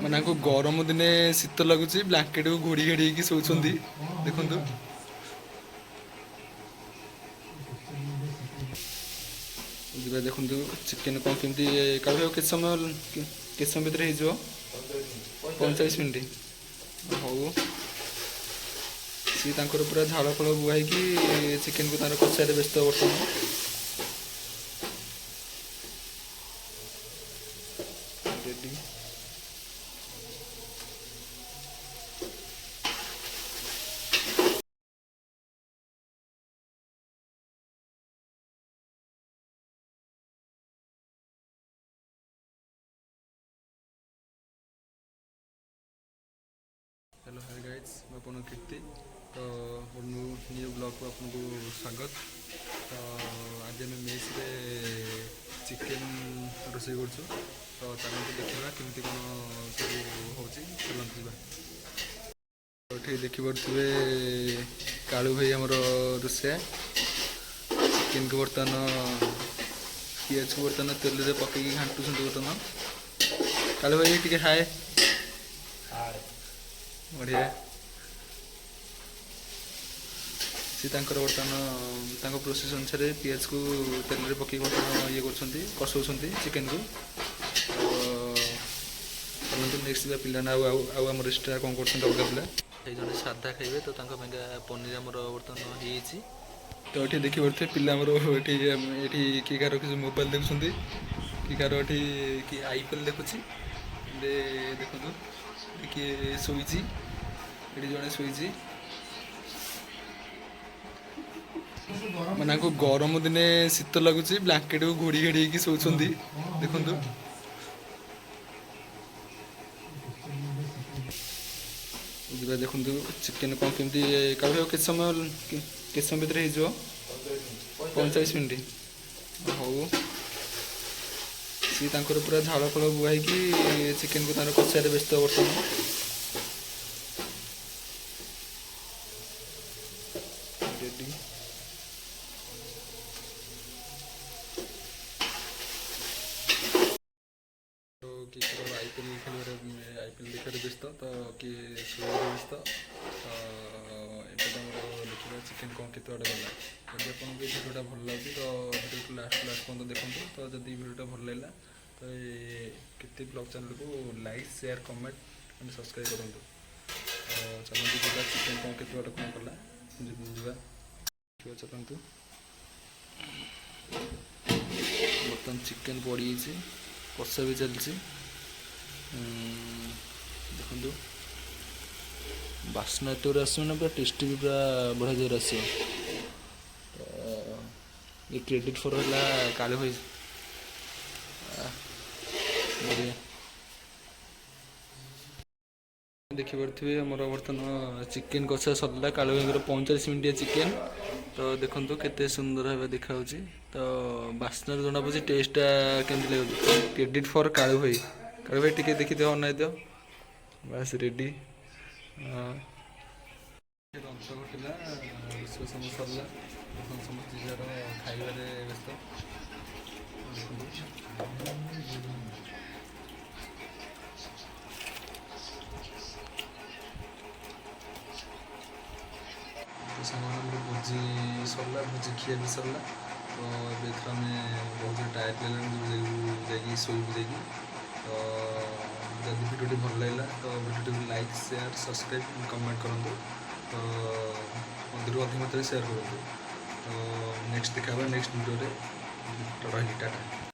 ମାନେ ଗରମ ଦିନେ ଶୀତ ଲାଗୁଛି, ବ୍ଲାଙ୍କେଟ୍ କୁ ଘୋଡ଼ି ଘାଡ଼ି ହେଇକି ଶୋଉଛନ୍ତି। ଦେଖନ୍ତୁ ଯିବା, ଦେଖନ୍ତୁ ଚିକେନ୍ କ'ଣ କେମିତି କାଢ଼ୁ ଆଉ କେତେ ସମୟ ଭିତରେ ହେଇଯିବ? 45 ମିନିଟ୍। ହଉ, ସିଏ ତାଙ୍କର ପୁରା ଝାଳ ଫଳ ବୁହାଇକି ଚିକେନ୍କୁ ତାଙ୍କର କଷାରେ ବ୍ୟସ୍ତ ବର୍ତ୍ତମାନ। ରେଡ଼ି। हेलो हाय गाइड्स, मैं अपन कीर्ति। तो न्यू ब्लॉग को आपको स्वागत। तो आज आम मेस रे चिकेन रोषे कर, तो चलते देखा केमती कौन सब हो चलते जा। तो ये देखिपे कालू भाई आमर रोषे चिकेन को बर्तमान पियाज को बर्तमान तेल में पकई घाटुं बर्तमान। कालू भाई टी हाय। बढ़िया। सी बर्तमान प्रोसेस अनुसार पियाज को तेल में पकई बर्तमान ये कषाउं चिकेन को। चलते नेक्स्ट पिलाना आम रेस्टोरेंट कौन कर अलग पिला जन साधा खाइबे, तो पनीर आमर बर्तमान हो। तो ये देखिए पिला ये किए कार किसी मोबाइल देखुं, कि कार कि आईपीएल देखुची। देखो किए शोची, ये जड़े शोची। मैंने गरम दिने शीत लगुच, ब्लांकेट को घोड़ी घाड़ी ହେଇକି ଶୋଉଛନ୍ତି। ଦେଖନ୍ତୁ ଯିବା, ଦେଖନ୍ତୁ ଚିକେନ୍ କ'ଣ କେମିତି କାଢ଼ୁ ଆଉ କେତେ ସମୟ ଭିତରେ ହେଇଯିବ? 45 ମିନିଟ୍। ହଉ, ସିଏ ତାଙ୍କର ପୁରା ଝାଳ ଫଳ ବୁହାଇକି ଚିକେନ୍କୁ ତାଙ୍କର କଷାରେ ବ୍ୟସ୍ତ ବର୍ତ୍ତମାନ। ରେଡ଼ି। तो किए आईपीएल खेल आईपीएल देखा व्यस्त, तो किए शोर व्यस्त। तो ये देखा चिकेन कौन केत गला। जब आपको भिडियोटा भल लगे तो भिडियो लास्ट पॉइंट देखो। तो जब भिडियोटा भल लगा तो केते ब्लॉग चैनल को like share comment and subscribe करूँ। तो चलते जा चिकेन कौन केत कौन कला जा चलतु। बर्तमान चिकेन पड़ी कषा भी चलती। देखो बास्ना एत गुड आस पूरा टेस्टी भी पूरा बढ़िया जोर आस। ये क्रेडिट फॉर है कालू भाई। बढ़िया देखिपे आमर बर्तमान चिकेन कषा सरला। कालू भाई 45 मिनिटिया चिकेन। तो देखो केते सुंदर भाव देखा। तो बास्ना जना पड़े टेस्टा केमती लगे। क्रेडिट फॉर कालू भाई। कालू भाई टिके देखी दियो अनाई दियो। बस रेडी। रंत घटला रोषे सब सरला। समस्त जार खाइबार व्यस्त। सामान भोजी सरला, भोजी खिया भी सरला। तो ये आम बहुत टायर्ड लगे शोबू जाकि। तो जब भिडियो भल लगा तो video like share subscribe comment करूँ। तो अधिक मात्रा शेयर करूँ। तो नेक्स्ट देखा नेक्स्ट भिडियो। तो रही टाटा।